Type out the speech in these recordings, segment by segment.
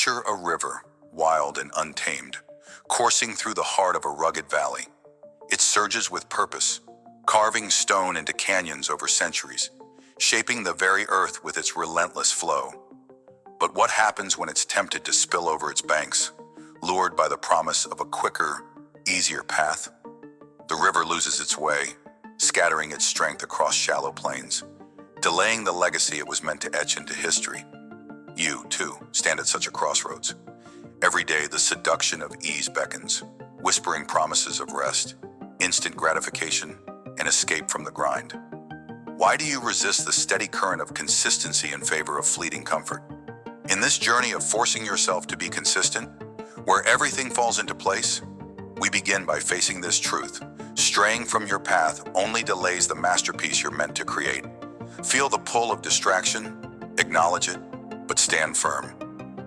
Picture a river, wild and untamed, coursing through the heart of a rugged valley. It surges with purpose, carving stone into canyons over centuries, shaping the very earth with its relentless flow. But what happens when it's tempted to spill over its banks, lured by the promise of a quicker, easier path? The river loses its way, scattering its strength across shallow plains, delaying the legacy it was meant to etch into history. You, too, stand at such a crossroads. Every day, the seduction of ease beckons, whispering promises of rest, instant gratification, and escape from the grind. Why do you resist the steady current of consistency in favor of fleeting comfort? In this journey of forcing yourself to be consistent, where everything falls into place, we begin by facing this truth. Straying from your path only delays the masterpiece you're meant to create. Feel the pull of distraction, acknowledge it, but stand firm.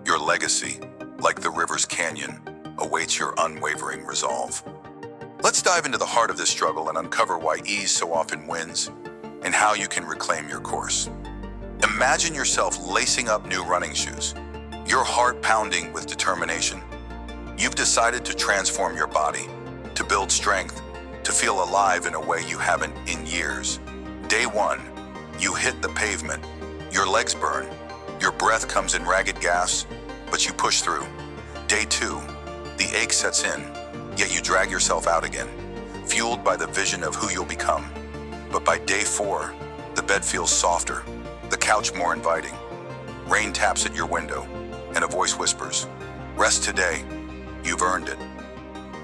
Your legacy, like the river's canyon, awaits your unwavering resolve. Let's dive into the heart of this struggle and uncover why ease so often wins and how you can reclaim your course. Imagine yourself lacing up new running shoes, your heart pounding with determination. You've decided to transform your body, to build strength, to feel alive in a way you haven't in years. Day one, you hit the pavement. Your legs burn. Your breath comes in ragged gasps, but you push through. Day two, the ache sets in, yet you drag yourself out again, fueled by the vision of who you'll become. But by day four, the bed feels softer, the couch more inviting. Rain taps at your window, and a voice whispers, "Rest today, you've earned it."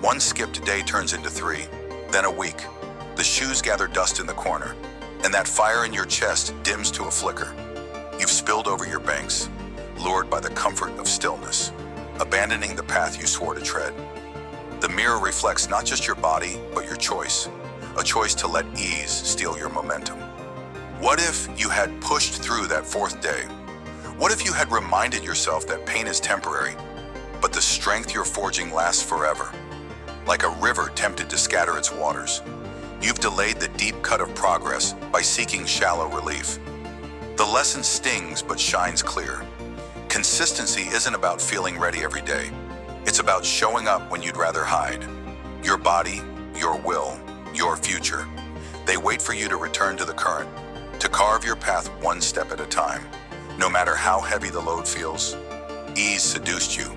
One skipped day turns into three, then a week. The shoes gather dust in the corner, and that fire in your chest dims to a flicker. You've spilled over your banks, lured by the comfort of stillness, abandoning the path you swore to tread. The mirror reflects not just your body, but your choice, a choice to let ease steal your momentum. What if you had pushed through that fourth day? What if you had reminded yourself that pain is temporary, but the strength you're forging lasts forever? Like a river tempted to scatter its waters, you've delayed the deep cut of progress by seeking shallow relief. The lesson stings but shines clear. Consistency isn't about feeling ready every day. It's about showing up when you'd rather hide. Your body, your will, your future. They wait for you to return to the current, to carve your path one step at a time. No matter how heavy the load feels, ease seduced you,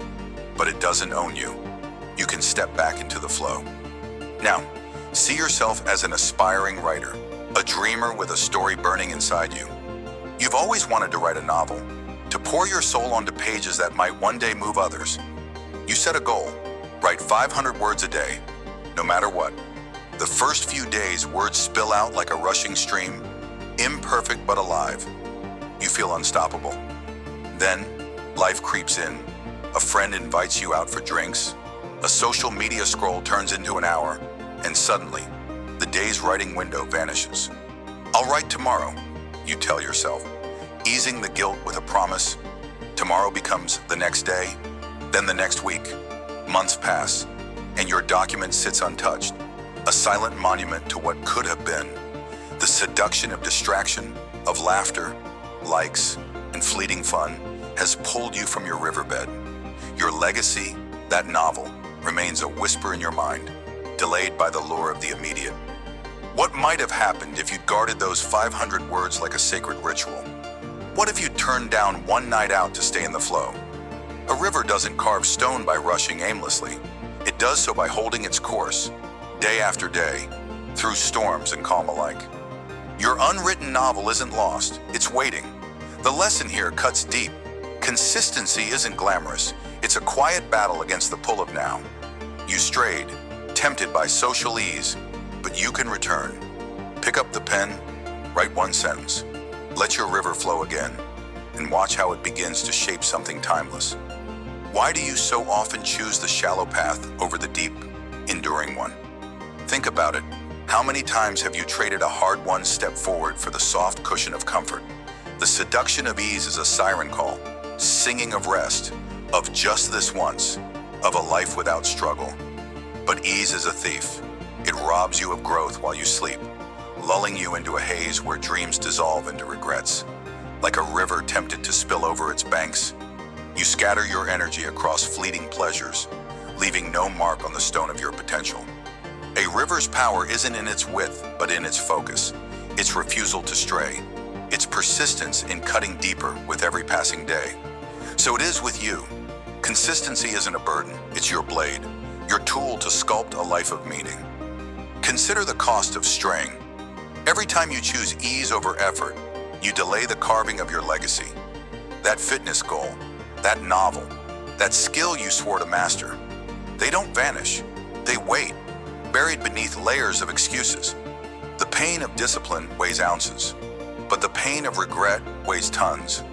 but it doesn't own you. You can step back into the flow. Now, see yourself as an aspiring writer, a dreamer with a story burning inside you. You've always wanted to write a novel, to pour your soul onto pages that might one day move others. You set a goal, write 500 words a day, no matter what. The first few days, words spill out like a rushing stream, imperfect but alive. You feel unstoppable. Then, life creeps in. A friend invites you out for drinks. A social media scroll turns into an hour, and suddenly, the day's writing window vanishes. "I'll write tomorrow," you tell yourself, easing the guilt with a promise. Tomorrow becomes the next day, then the next week. Months pass, and your document sits untouched, a silent monument to what could have been. The seduction of distraction, of laughter, likes, and fleeting fun has pulled you from your riverbed. Your legacy, that novel, remains a whisper in your mind, delayed by the lure of the immediate. What might have happened if you'd guarded those 500 words like a sacred ritual? What if you'd turned down one night out to stay in the flow? A river doesn't carve stone by rushing aimlessly. It does so by holding its course, day after day, through storms and calm alike. Your unwritten novel isn't lost, it's waiting. The lesson here cuts deep. Consistency isn't glamorous. It's a quiet battle against the pull of now. You strayed, tempted by social ease, but you can return. Pick up the pen, write one sentence. Let your river flow again, and watch how it begins to shape something timeless. Why do you so often choose the shallow path over the deep, enduring one? Think about it. How many times have you traded a hard-won step forward for the soft cushion of comfort? The seduction of ease is a siren call, singing of rest, of just this once, of a life without struggle. But ease is a thief. It robs you of growth while you sleep, lulling you into a haze where dreams dissolve into regrets. Like a river tempted to spill over its banks, You scatter your energy across fleeting pleasures, leaving no mark on the stone of your potential. A river's power isn't in its width, but in its focus, its refusal to stray, its persistence in cutting deeper with every passing day. So it is with you. Consistency isn't a burden, it's your blade, your tool to sculpt a life of meaning. Consider the cost of straying. Every time you choose ease over effort, you delay the carving of your legacy. That fitness goal, that novel, that skill you swore to master, they don't vanish, they wait, buried beneath layers of excuses. The pain of discipline weighs ounces, but the pain of regret weighs tons.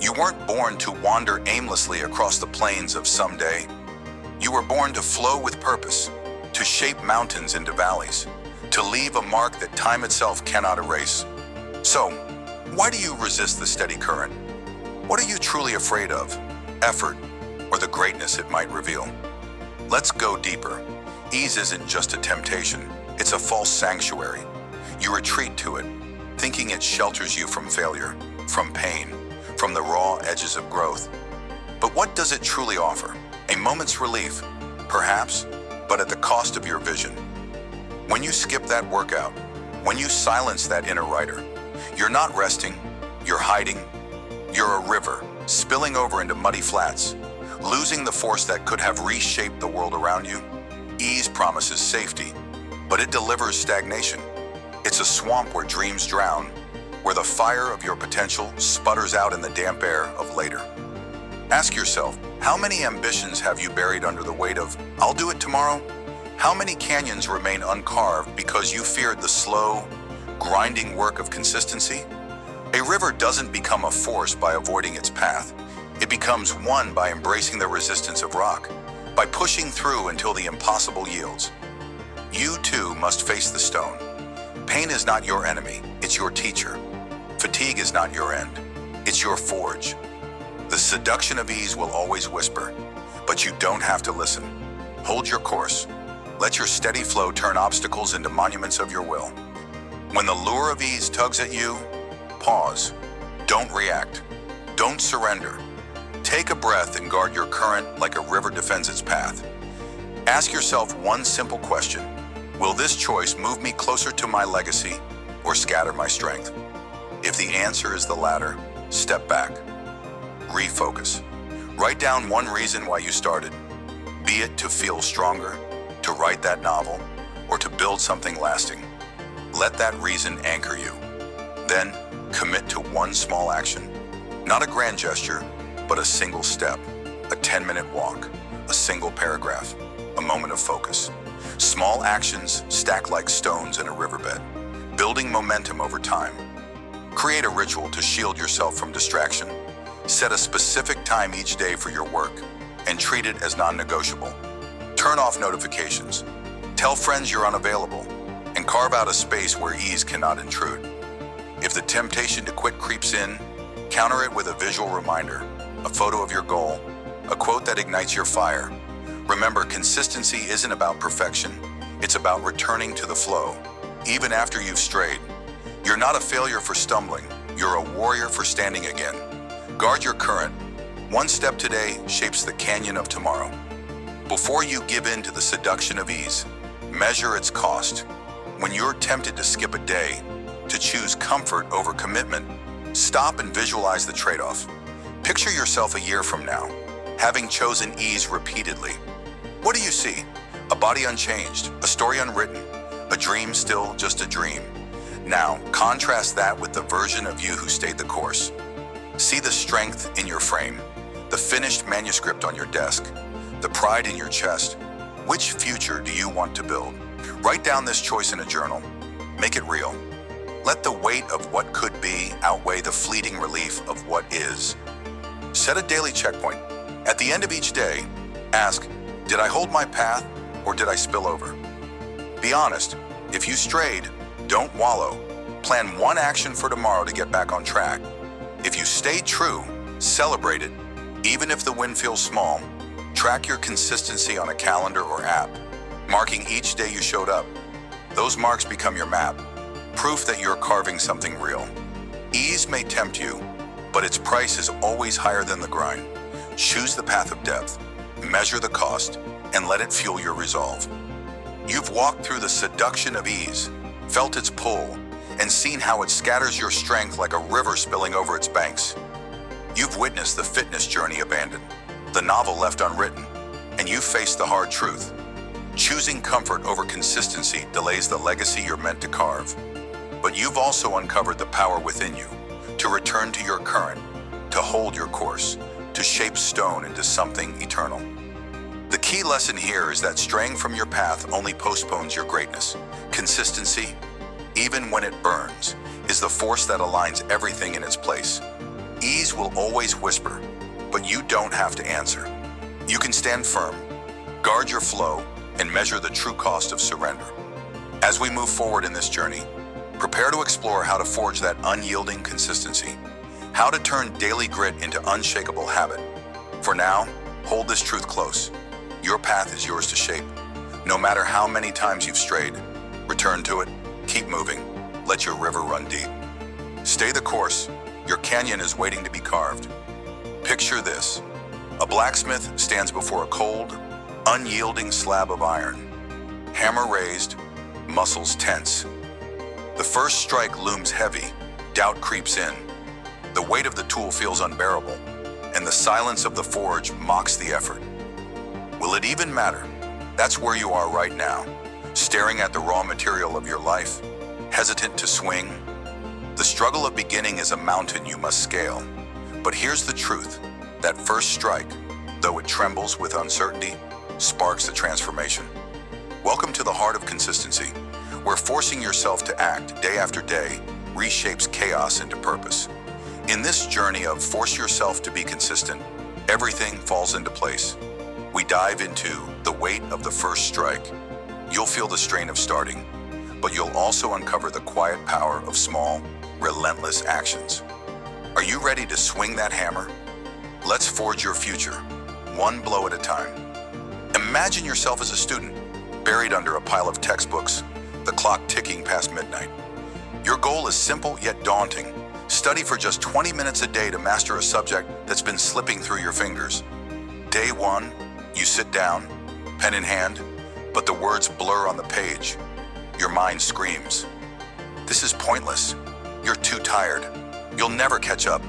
You weren't born to wander aimlessly across the plains of someday. You were born to flow with purpose, to shape mountains into valleys, to leave a mark that time itself cannot erase. So, why do you resist the steady current? What are you truly afraid of? Effort, or the greatness it might reveal? Let's go deeper. Ease isn't just a temptation, it's a false sanctuary. You retreat to it, thinking it shelters you from failure, from pain, from the raw edges of growth. But what does it truly offer? A moment's relief, perhaps, but at the cost of your vision. When you skip that workout, when you silence that inner writer, you're not resting, you're hiding. You're a river, spilling over into muddy flats, losing the force that could have reshaped the world around you. Ease promises safety, but it delivers stagnation. It's a swamp where dreams drown, where the fire of your potential sputters out in the damp air of later. Ask yourself, how many ambitions have you buried under the weight of, "I'll do it tomorrow"? How many canyons remain uncarved because you feared the slow, grinding work of consistency? A river doesn't become a force by avoiding its path. It becomes one by embracing the resistance of rock, by pushing through until the impossible yields. You too must face the stone. Pain is not your enemy, it's your teacher. Fatigue is not your end, it's your forge. The seduction of ease will always whisper, but you don't have to listen. Hold your course. Let your steady flow turn obstacles into monuments of your will. When the lure of ease tugs at you, pause. Don't react. Don't surrender. Take a breath and guard your current like a river defends its path. Ask yourself one simple question. Will this choice move me closer to my legacy or scatter my strength? If the answer is the latter, step back. Refocus. Write down one reason why you started. Be it to feel stronger, to write that novel, or to build something lasting. Let that reason anchor you. Then, commit to one small action. Not a grand gesture, but a single step, a 10-minute walk, a single paragraph, a moment of focus. Small actions stack like stones in a riverbed, building momentum over time. Create a ritual to shield yourself from distraction. Set a specific time each day for your work and treat it as non-negotiable. Turn off notifications. Tell friends you're unavailable and carve out a space where ease cannot intrude. If the temptation to quit creeps in, counter it with a visual reminder, a photo of your goal, a quote that ignites your fire. Remember, consistency isn't about perfection, it's about returning to the flow, even after you've strayed. You're not a failure for stumbling, you're a warrior for standing again. Guard your current. One step today shapes the canyon of tomorrow. Before you give in to the seduction of ease, measure its cost. When you're tempted to skip a day, to choose comfort over commitment, stop and visualize the trade-off. Picture yourself a year from now, having chosen ease repeatedly. What do you see? A body unchanged, a story unwritten, a dream still just a dream. Now, contrast that with the version of you who stayed the course. See the strength in your frame, the finished manuscript on your desk, the pride in your chest. Which future do you want to build? Write down this choice in a journal. Make it real. Let the weight of what could be outweigh the fleeting relief of what is. Set a daily checkpoint. At the end of each day, ask, did I hold my path or did I spill over? Be honest. If you strayed, don't wallow. Plan one action for tomorrow to get back on track. If you stayed true, celebrate it. Even if the win feels small, track your consistency on a calendar or app, marking each day you showed up. Those marks become your map, proof that you're carving something real. Ease may tempt you, but its price is always higher than the grind. Choose the path of depth, measure the cost, and let it fuel your resolve. You've walked through the seduction of ease, felt its pull, and seen how it scatters your strength like a river spilling over its banks. You've witnessed the fitness journey abandoned, the novel left unwritten, and you've faced the hard truth. Choosing comfort over consistency delays the legacy you're meant to carve. But you've also uncovered the power within you to return to your current, to hold your course, to shape stone into something eternal. The key lesson here is that straying from your path only postpones your greatness. Consistency, even when it burns, is the force that aligns everything in its place. Ease will always whisper, but you don't have to answer. You can stand firm, guard your flow, and measure the true cost of surrender. As we move forward in this journey, prepare to explore how to forge that unyielding consistency, how to turn daily grit into unshakable habit. For now, hold this truth close. Your path is yours to shape. No matter how many times you've strayed, return to it, keep moving, let your river run deep. Stay the course, your canyon is waiting to be carved. Picture this: a blacksmith stands before a cold, unyielding slab of iron. Hammer raised, muscles tense. The first strike looms heavy, doubt creeps in. The weight of the tool feels unbearable, and the silence of the forge mocks the effort. Will it even matter? That's where you are right now, staring at the raw material of your life, hesitant to swing. The struggle of beginning is a mountain you must scale. But here's the truth: that first strike, though it trembles with uncertainty, sparks the transformation. Welcome to the heart of consistency, where forcing yourself to act day after day reshapes chaos into purpose. In this journey of force yourself to be consistent, everything falls into place. We dive into the weight of the first strike. You'll feel the strain of starting, but you'll also uncover the quiet power of small, relentless actions. Are you ready to swing that hammer? Let's forge your future, one blow at a time. Imagine yourself as a student, buried under a pile of textbooks, the clock ticking past midnight. Your goal is simple yet daunting. Study for just 20 minutes a day to master a subject that's been slipping through your fingers. Day one, you sit down, pen in hand, but the words blur on the page. Your mind screams, "This is pointless. You're too tired. You'll never catch up."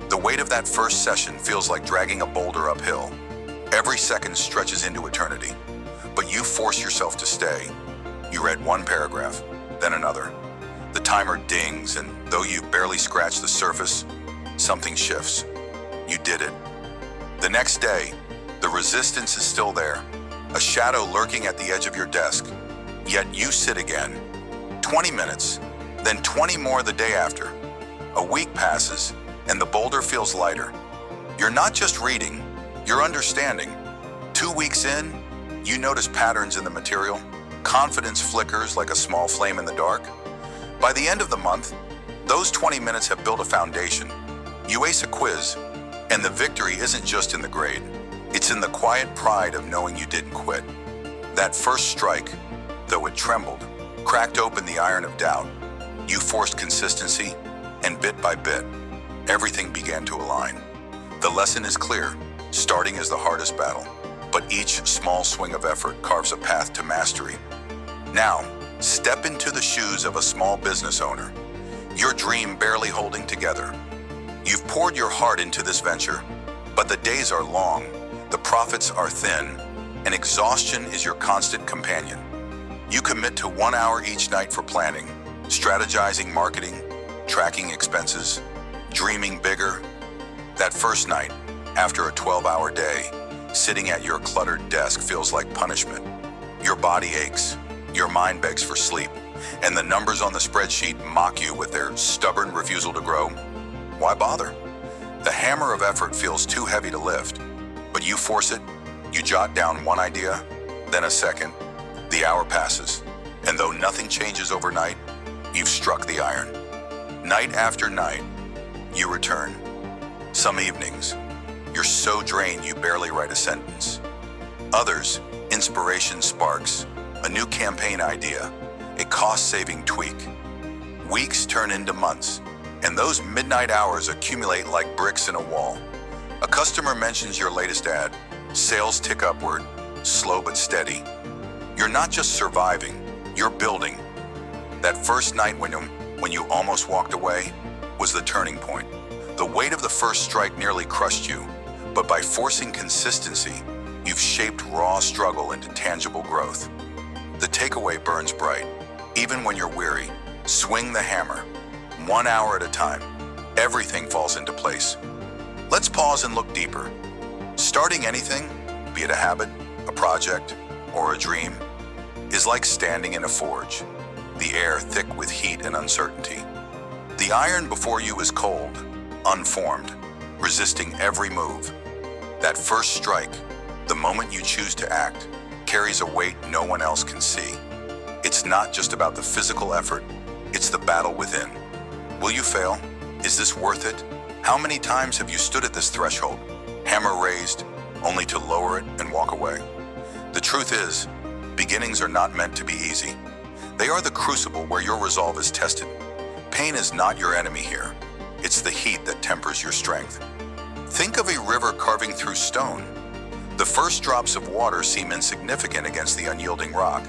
The weight of that first session feels like dragging a boulder uphill. Every second stretches into eternity, but you force yourself to stay. You read one paragraph, then another. The timer dings, and though you've barely scratched the surface, something shifts. You did it. The next day, the resistance is still there, a shadow lurking at the edge of your desk. Yet you sit again. 20 minutes, then 20 more the day after. A week passes, and the boulder feels lighter. You're not just reading, you're understanding. 2 weeks in, you notice patterns in the material. Confidence flickers like a small flame in the dark. By the end of the month, those 20 minutes have built a foundation. You ace a quiz, and the victory isn't just in the grade. It's in the quiet pride of knowing you didn't quit. That first strike, though it trembled, cracked open the iron of doubt. You forced consistency, and bit by bit, everything began to align. The lesson is clear: starting is the hardest battle, but each small swing of effort carves a path to mastery. Now, step into the shoes of a small business owner, your dream barely holding together. You've poured your heart into this venture, but the days are long, the profits are thin, and exhaustion is your constant companion. You commit to 1 hour each night for planning, strategizing marketing, tracking expenses, dreaming bigger. That first night, after a 12-hour day, sitting at your cluttered desk feels like punishment. Your body aches, your mind begs for sleep, and the numbers on the spreadsheet mock you with their stubborn refusal to grow. Why bother? The hammer of effort feels too heavy to lift, but you force it. You jot down one idea, then a second. The hour passes, and though nothing changes overnight, you've struck the iron. Night after night, you return. Some evenings, you're so drained you barely write a sentence. Others, inspiration sparks, a new campaign idea, a cost-saving tweak. Weeks turn into months, and those midnight hours accumulate like bricks in a wall. A customer mentions your latest ad. Sales tick upward, slow but steady. You're not just surviving, you're building. That first night when you almost walked away was the turning point. The weight of the first strike nearly crushed you, but by forcing consistency, you've shaped raw struggle into tangible growth. The takeaway burns bright. Even when you're weary, swing the hammer. 1 hour at a time, everything falls into place. Let's pause and look deeper. Starting anything, be it a habit, a project, or a dream, is like standing in a forge, the air thick with heat and uncertainty. The iron before you is cold, unformed, resisting every move. That first strike, the moment you choose to act, carries a weight no one else can see. It's not just about the physical effort, it's the battle within. Will you fail? Is this worth it? How many times have you stood at this threshold, hammer raised, only to lower it and walk away? The truth is, beginnings are not meant to be easy. They are the crucible where your resolve is tested. Pain is not your enemy here. It's the heat that tempers your strength. Think of a river carving through stone. The first drops of water seem insignificant against the unyielding rock,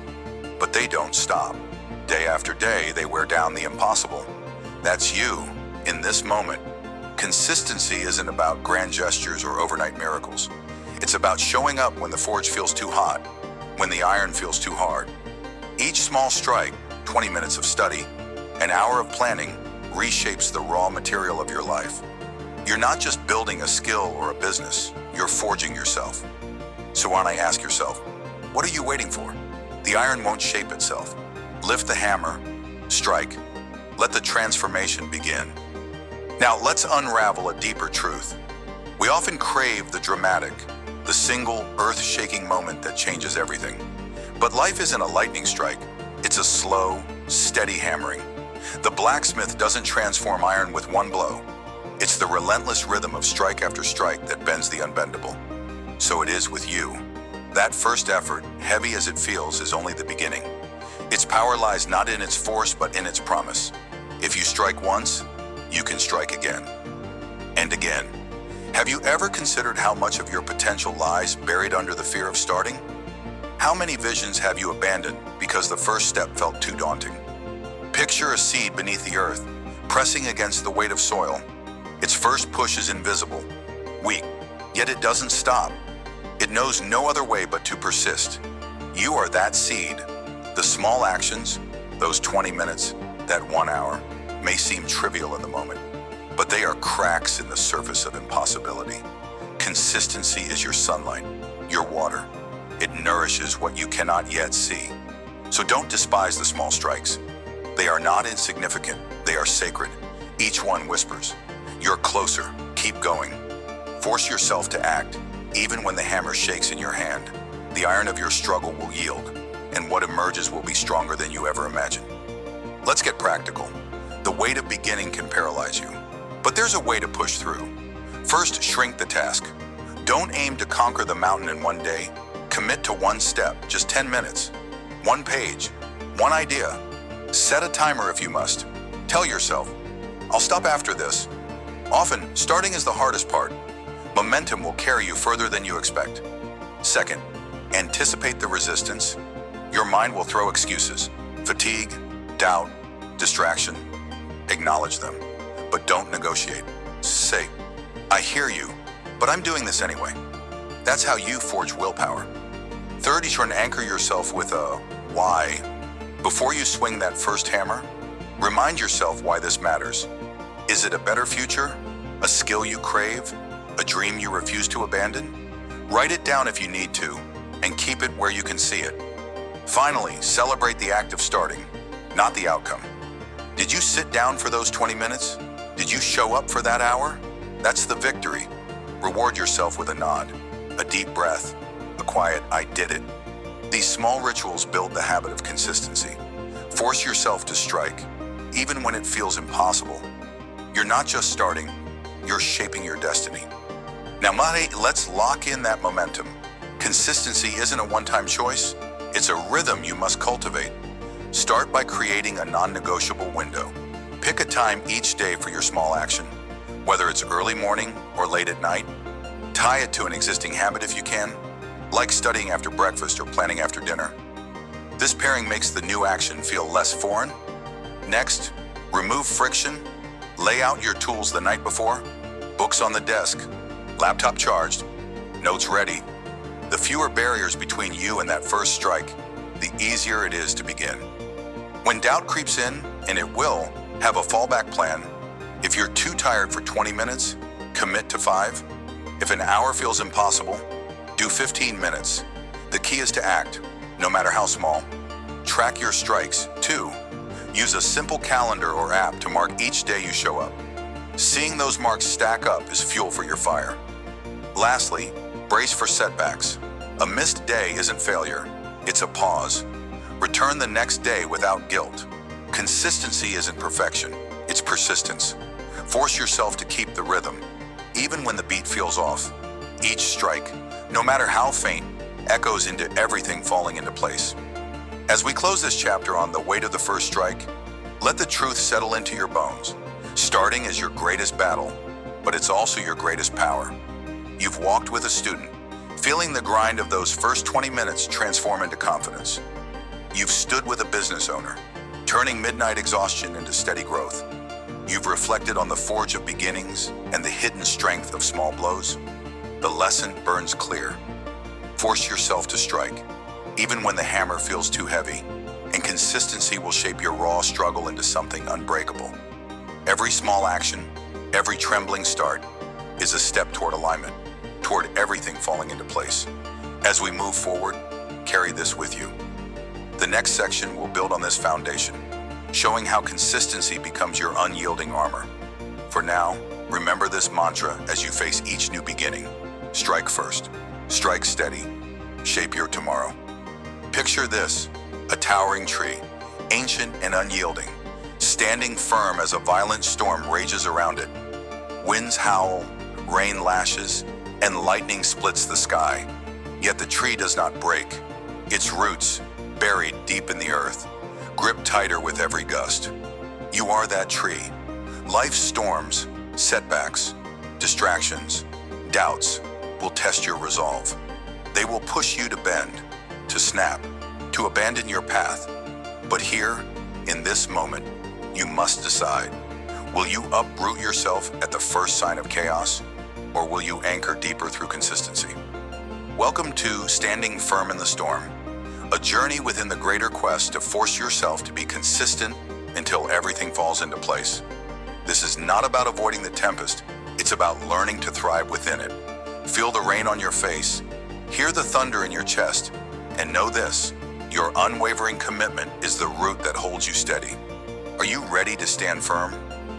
but they don't stop. Day after day, they wear down the impossible. That's you, in this moment. Consistency isn't about grand gestures or overnight miracles. It's about showing up when the forge feels too hot, when the iron feels too hard. Each small strike, 20 minutes of study, an hour of planning, reshapes the raw material of your life. You're not just building a skill or a business, you're forging yourself. So why don't I ask yourself, what are you waiting for? The iron won't shape itself. Lift the hammer, strike, let the transformation begin. Now let's unravel a deeper truth. We often crave the dramatic, the single earth-shaking moment that changes everything. But life isn't a lightning strike, it's a slow, steady hammering. The blacksmith doesn't transform iron with one blow. It's the relentless rhythm of strike after strike that bends the unbendable. So it is with you. That first effort, heavy as it feels, is only the beginning. Its power lies not in its force, but in its promise. If you strike once, you can strike again. And again. Have you ever considered how much of your potential lies buried under the fear of starting? How many visions have you abandoned because the first step felt too daunting? Picture a seed beneath the earth, pressing against the weight of soil. Its first push is invisible, weak, yet it doesn't stop. It knows no other way but to persist. You are that seed. The small actions, those 20 minutes, that 1 hour, may seem trivial in the moment, but they are cracks in the surface of impossibility. Consistency is your sunlight, your water. It nourishes what you cannot yet see. So don't despise the small strikes. They are not insignificant, they are sacred. Each one whispers, "You're closer, keep going." Force yourself to act, even when the hammer shakes in your hand. The iron of your struggle will yield, and what emerges will be stronger than you ever imagined. Let's get practical. The weight of beginning can paralyze you, but there's a way to push through. First, shrink the task. Don't aim to conquer the mountain in one day. Commit to one step, just 10 minutes. One page, one idea. Set a timer if you must. Tell yourself, "I'll stop after this." Often, starting is the hardest part. Momentum will carry you further than you expect. Second, anticipate the resistance. Your mind will throw excuses, fatigue, doubt, distraction. Acknowledge them, but don't negotiate. Say, "I hear you, but I'm doing this anyway." That's how you forge willpower. Third, you try and anchor yourself with a why. Before you swing that first hammer, remind yourself why this matters. Is it a better future? A skill you crave? A dream you refuse to abandon? Write it down if you need to, and keep it where you can see it. Finally, celebrate the act of starting, not the outcome. Did you sit down for those 20 minutes? Did you show up for that hour? That's the victory. Reward yourself with a nod, a deep breath, a quiet "I did it." These small rituals build the habit of consistency. Force yourself to strike, even when it feels impossible. You're not just starting, you're shaping your destiny. Now, let's lock in that momentum. Consistency isn't a one-time choice, it's a rhythm you must cultivate. Start by creating a non-negotiable window. Pick a time each day for your small action. Whether it's early morning or late at night, Tie it to an existing habit if you can, like studying after breakfast or planning after dinner. This pairing makes the new action feel less foreign. Next, remove friction. Lay out your tools the night before. Books on the desk, laptop charged, notes ready. The fewer barriers between you and that first strike, the easier it is to begin. When doubt creeps in, and it will, have a fallback plan. If you're too tired for 20 minutes, commit to 5. If an hour feels impossible, do 15 minutes. The key is to act, no matter how small. Track your strikes, too. Use a simple calendar or app to mark each day you show up. Seeing those marks stack up is fuel for your fire. Lastly, brace for setbacks. A missed day isn't failure, it's a pause. Return the next day without guilt. Consistency isn't perfection, it's persistence. Force yourself to keep the rhythm, even when the beat feels off. Each strike, no matter how faint, echoes into everything falling into place. As we close this chapter on the weight of the first strike, let the truth settle into your bones. Starting is your greatest battle, but it's also your greatest power. You've walked with a student, feeling the grind of those first 20 minutes transform into confidence. You've stood with a business owner, turning midnight exhaustion into steady growth. You've reflected on the forge of beginnings and the hidden strength of small blows. The lesson burns clear. Force yourself to strike, even when the hammer feels too heavy, and consistency will shape your raw struggle into something unbreakable. Every small action, every trembling start, is a step toward alignment, toward everything falling into place. As we move forward, carry this with you. The next section will build on this foundation, showing how consistency becomes your unyielding armor. For now, remember this mantra as you face each new beginning. Strike first, strike steady, shape your tomorrow. Picture this, a towering tree, ancient and unyielding, standing firm as a violent storm rages around it. Winds howl, rain lashes, and lightning splits the sky. Yet the tree does not break. Its roots, buried deep in the earth, grip tighter with every gust. You are that tree. Life's storms, setbacks, distractions, doubts will test your resolve. They will push you to bend, to snap, to abandon your path. But here, in this moment, you must decide. Will you uproot yourself at the first sign of chaos, or will you anchor deeper through consistency? Welcome to Standing Firm in the Storm, a journey within the greater quest to force yourself to be consistent until everything falls into place. This is not about avoiding the tempest, it's about learning to thrive within it. Feel the rain on your face, hear the thunder in your chest, and know this, your unwavering commitment is the root that holds you steady. Are you ready to stand firm,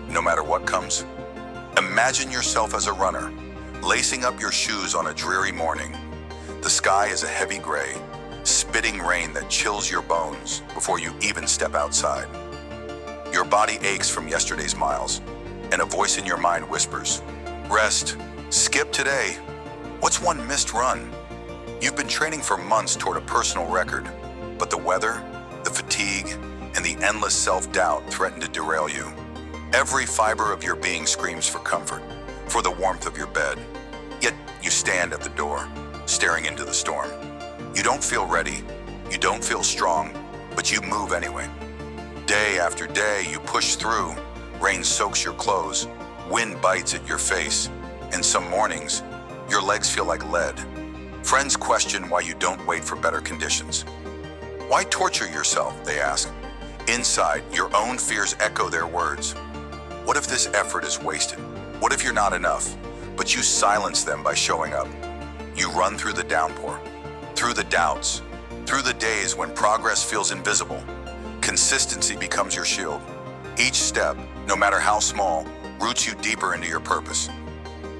no matter what comes? Imagine yourself as a runner, lacing up your shoes on a dreary morning. The sky is a heavy gray, spitting rain that chills your bones before you even step outside. Your body aches from yesterday's miles, and a voice in your mind whispers, "Rest, skip today. What's one missed run?" You've been training for months toward a personal record, but the weather, the fatigue, and the endless self-doubt threaten to derail you. Every fiber of your being screams for comfort, for the warmth of your bed. Yet you stand at the door, staring into the storm. You don't feel ready, you don't feel strong, but you move anyway. Day after day, you push through. Rain soaks your clothes, wind bites at your face, and some mornings, your legs feel like lead. Friends question why you don't wait for better conditions. Why torture yourself, they ask. Inside, your own fears echo their words. What if this effort is wasted? What if you're not enough? But you silence them by showing up. You run through the downpour, through the doubts, through the days when progress feels invisible. Consistency becomes your shield. Each step, no matter how small, roots you deeper into your purpose.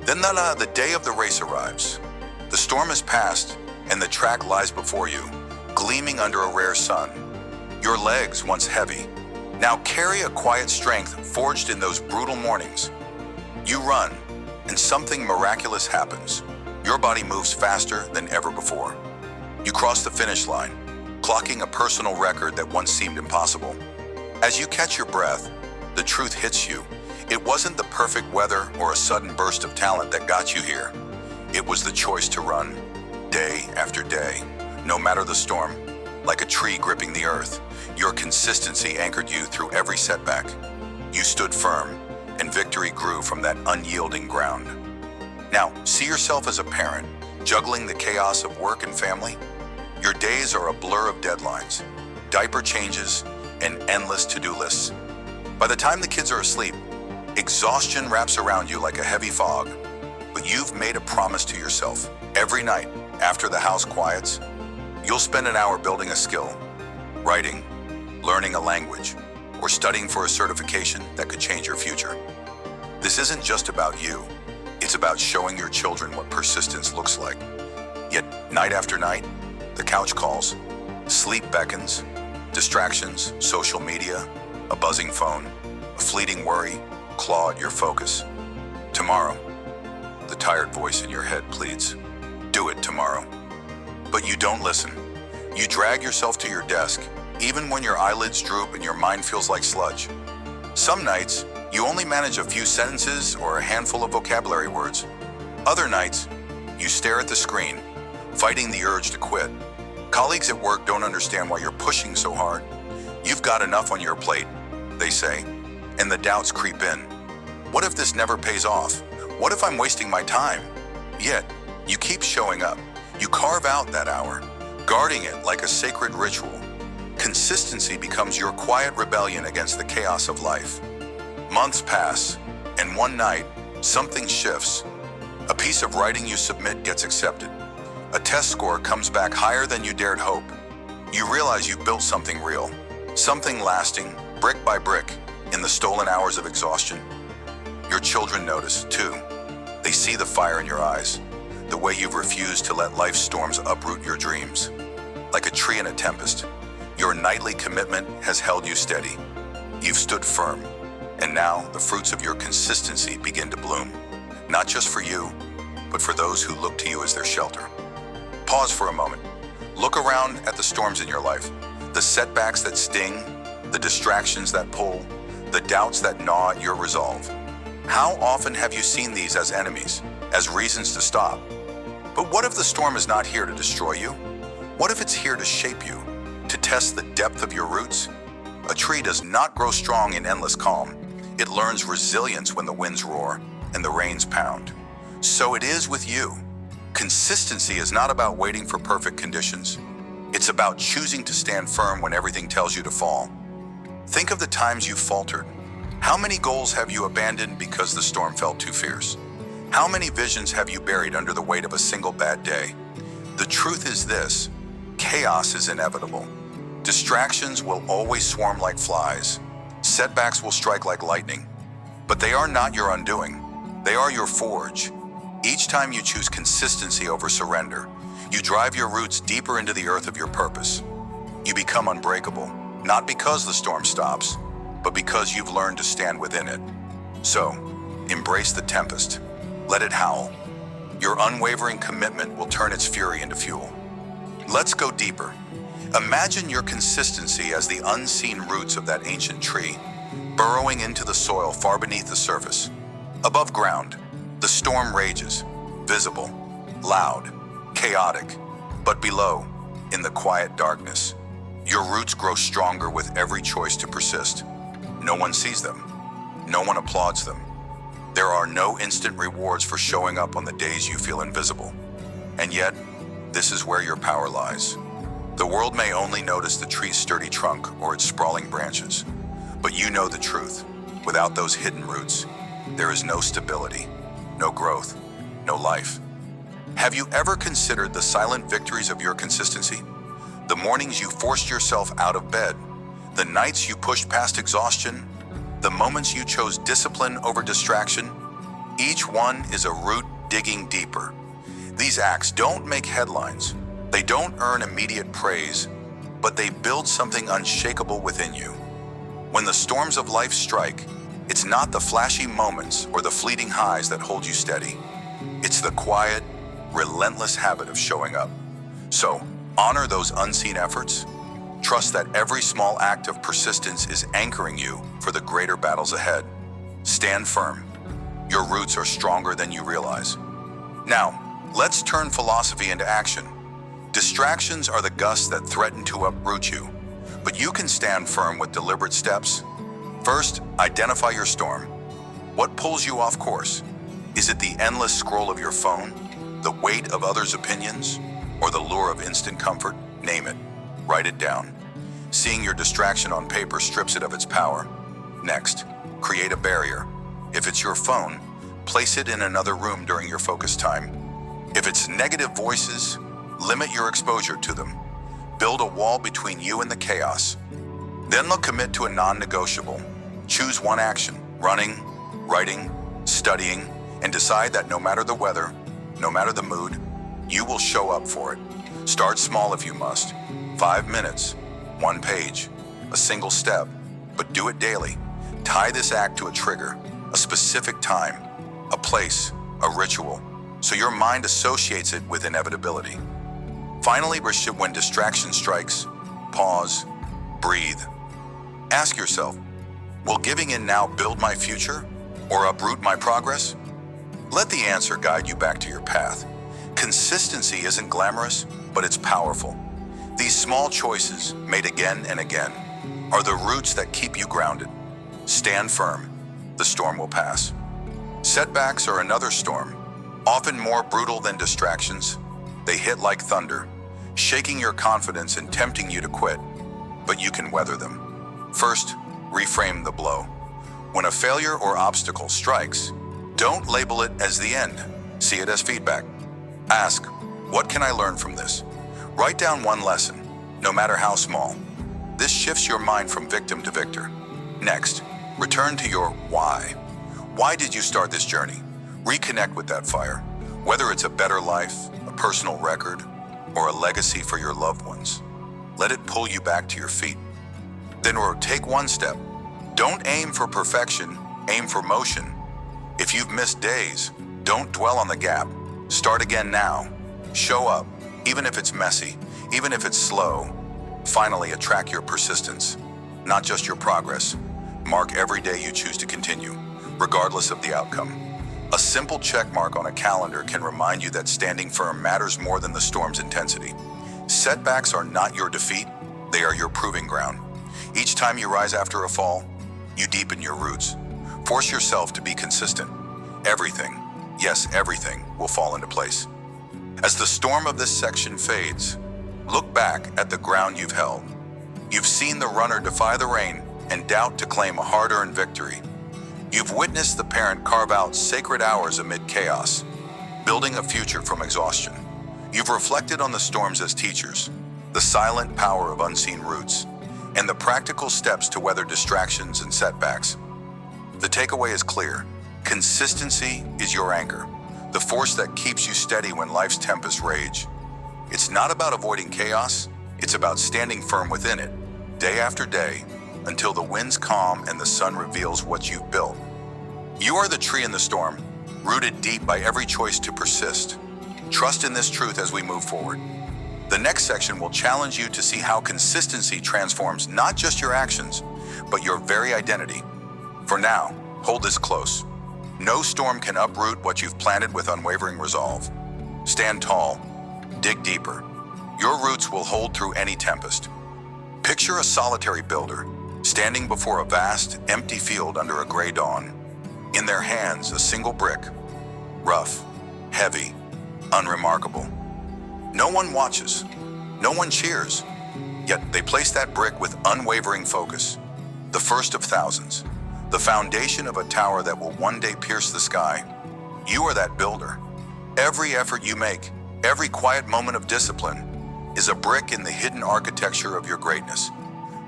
Then the day of the race arrives. The storm has passed, and the track lies before you, gleaming under a rare sun. Your legs, once heavy, now carry a quiet strength forged in those brutal mornings. You run, and something miraculous happens. Your body moves faster than ever before. You cross the finish line, clocking a personal record that once seemed impossible. As you catch your breath, the truth hits you. It wasn't the perfect weather or a sudden burst of talent that got you here. It was the choice to run, day after day, no matter the storm. Like a tree gripping the earth, your consistency anchored you through every setback. You stood firm, and victory grew from that unyielding ground. Now, see yourself as a parent, juggling the chaos of work and family. Your days are a blur of deadlines, diaper changes, and endless to-do lists. By the time the kids are asleep, exhaustion wraps around you like a heavy fog. But you've made a promise to yourself. Every night, after the house quiets, you'll spend an hour building a skill, writing, learning a language, or studying for a certification that could change your future. This isn't just about you. It's about showing your children what persistence looks like. Yet, night after night, the couch calls, sleep beckons, distractions, social media, a buzzing phone, a fleeting worry claw at your focus. Tomorrow, the tired voice in your head pleads, do it tomorrow. But you don't listen. You drag yourself to your desk, even when your eyelids droop and your mind feels like sludge. Some nights, you only manage a few sentences or a handful of vocabulary words. Other nights, you stare at the screen, fighting the urge to quit. Colleagues at work don't understand why you're pushing so hard. You've got enough on your plate, they say, and the doubts creep in. What if this never pays off? What if I'm wasting my time? Yet, you keep showing up. You carve out that hour, guarding it like a sacred ritual. Consistency becomes your quiet rebellion against the chaos of life. Months pass, and one night, something shifts. A piece of writing you submit gets accepted. A test score comes back higher than you dared hope. You realize you've built something real, something lasting, brick by brick, in the stolen hours of exhaustion. Your children notice, too. They see the fire in your eyes, the way you've refused to let life's storms uproot your dreams. Like a tree in a tempest, your nightly commitment has held you steady. You've stood firm, and now the fruits of your consistency begin to bloom, not just for you, but for those who look to you as their shelter. Pause for a moment. Look around at the storms in your life, the setbacks that sting, the distractions that pull, the doubts that gnaw at your resolve. How often have you seen these as enemies, as reasons to stop? But what if the storm is not here to destroy you? What if it's here to shape you, to test the depth of your roots? A tree does not grow strong in endless calm. It learns resilience when the winds roar and the rains pound. So it is with you. Consistency is not about waiting for perfect conditions. It's about choosing to stand firm when everything tells you to fall. Think of the times you've faltered. How many goals have you abandoned because the storm felt too fierce? How many visions have you buried under the weight of a single bad day? The truth is this: chaos is inevitable. Distractions will always swarm like flies. Setbacks will strike like lightning. But they are not your undoing. They are your forge. Each time you choose consistency over surrender, you drive your roots deeper into the earth of your purpose. You become unbreakable, not because the storm stops, but because you've learned to stand within it. So, embrace the tempest. Let it howl. Your unwavering commitment will turn its fury into fuel. Let's go deeper. Imagine your consistency as the unseen roots of that ancient tree, burrowing into the soil far beneath the surface. Above ground, the storm rages, visible, loud, chaotic. But below, in the quiet darkness, your roots grow stronger with every choice to persist. No one sees them. No one applauds them. There are no instant rewards for showing up on the days you feel invisible. And yet, this is where your power lies. The world may only notice the tree's sturdy trunk or its sprawling branches, but you know the truth. Without those hidden roots, there is no stability, no growth, no life. Have you ever considered the silent victories of your consistency? The mornings you forced yourself out of bed, the nights you pushed past exhaustion, the moments you chose discipline over distraction? Each one is a root digging deeper. These acts don't make headlines. They don't earn immediate praise, but they build something unshakable within you. When the storms of life strike, it's not the flashy moments or the fleeting highs that hold you steady. It's the quiet, relentless habit of showing up. So, honor those unseen efforts. Trust that every small act of persistence is anchoring you for the greater battles ahead. Stand firm. Your roots are stronger than you realize. Now, Let's turn philosophy into action. Distractions are the gusts that threaten to uproot you, but you can stand firm with deliberate steps. First, identify your storm. What pulls you off course? Is it the endless scroll of your phone, the weight of others' opinions, or the lure of instant comfort? Name it. Write it down. Seeing your distraction on paper strips it of its power. Next, create a barrier. If it's your phone, place it in another room during your focus time. If it's negative voices, limit your exposure to them. Build a wall between you and the chaos. Then commit to a non-negotiable. Choose one action, running, writing, studying, and decide that no matter the weather, no matter the mood, you will show up for it. Start small if you must. 5 minutes, 1 page, a single step, but do it daily. Tie this act to a trigger, a specific time, a place, a ritual, so your mind associates it with inevitability. Finally, when distraction strikes, pause, breathe. Ask yourself, will giving in now build my future or uproot my progress? Let the answer guide you back to your path. Consistency isn't glamorous, but it's powerful. These small choices, made again and again, are the roots that keep you grounded. Stand firm. The storm will pass. Setbacks are another storm, often more brutal than distractions. They hit like thunder, shaking your confidence and tempting you to quit, but you can weather them. First, reframe the blow. When a failure or obstacle strikes, don't label it as the end. See it as feedback. Ask, what can I learn from this? Write down one lesson, no matter how small. This shifts your mind from victim to victor. Next, return to your why. Why did you start this journey? Reconnect with that fire, whether it's a better life, a personal record, or a legacy for your loved ones. Let it pull you back to your feet. Then take one step. Don't aim for perfection, aim for motion. If you've missed days, don't dwell on the gap. Start again now. Show up, even if it's messy, even if it's slow. Finally, attract your persistence, not just your progress. Mark every day you choose to continue, regardless of the outcome. A simple check mark on a calendar can remind you that standing firm matters more than the storm's intensity. Setbacks are not your defeat, they are your proving ground. Each time you rise after a fall, you deepen your roots. Force yourself to be consistent. Everything, yes, everything, will fall into place. As the storm of this section fades, look back at the ground you've held. You've seen the runner defy the rain and doubt to claim a hard-earned victory. You've witnessed the parent carve out sacred hours amid chaos, building a future from exhaustion. You've reflected on the storms as teachers, the silent power of unseen roots, and the practical steps to weather distractions and setbacks. The takeaway is clear. Consistency is your anchor, the force that keeps you steady when life's tempests rage. It's not about avoiding chaos, it's about standing firm within it, day after day, until the winds calm and the sun reveals what you've built. You are the tree in the storm, rooted deep by every choice to persist. Trust in this truth as we move forward. The next section will challenge you to see how consistency transforms not just your actions, but your very identity. For now, hold this close. No storm can uproot what you've planted with unwavering resolve. Stand tall, dig deeper. Your roots will hold through any tempest. Picture a solitary builder, standing before a vast, empty field under a gray dawn. In their hands, a single brick, rough, heavy, unremarkable. No one watches, no one cheers, yet they place that brick with unwavering focus. The first of thousands, the foundation of a tower that will one day pierce the sky. You are that builder. Every effort you make, every quiet moment of discipline, is a brick in the hidden architecture of your greatness.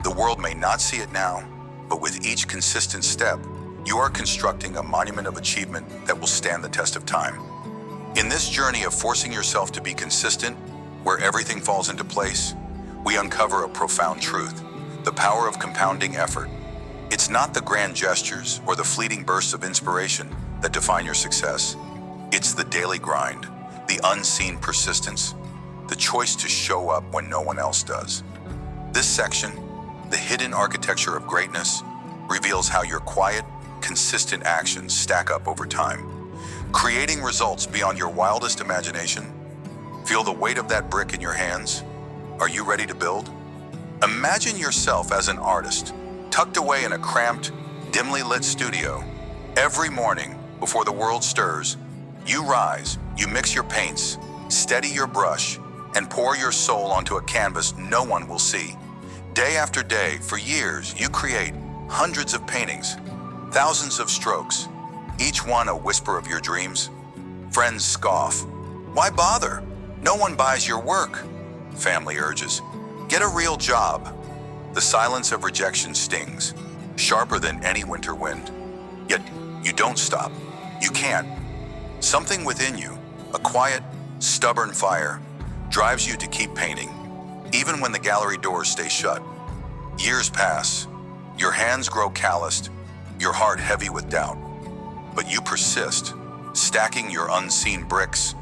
The world may not see it now, but with each consistent step, you are constructing a monument of achievement that will stand the test of time. In this journey of forcing yourself to be consistent, where everything falls into place, we uncover a profound truth: the power of compounding effort. It's not the grand gestures or the fleeting bursts of inspiration that define your success. It's the daily grind, the unseen persistence, the choice to show up when no one else does. This section, the hidden architecture of greatness, reveals how your quiet, consistent actions stack up over time. creating results beyond your wildest imagination. Feel the weight of that brick in your hands? Are you ready to build? Imagine yourself as an artist, tucked away in a cramped, dimly lit studio. Every morning, before the world stirs, you rise, you mix your paints, steady your brush, and pour your soul onto a canvas no one will see. Day after day, for years, you create hundreds of paintings, thousands of strokes, each one a whisper of your dreams. Friends scoff. Why bother? No one buys your work. Family urges. Get a real job. The silence of rejection stings, sharper than any winter wind. Yet you don't stop. You can't. Something within you, a quiet, stubborn fire, drives you to keep painting, even when the gallery doors stay shut. Years pass. Your hands grow calloused, your heart heavy with doubt. But you persist, stacking your unseen bricks,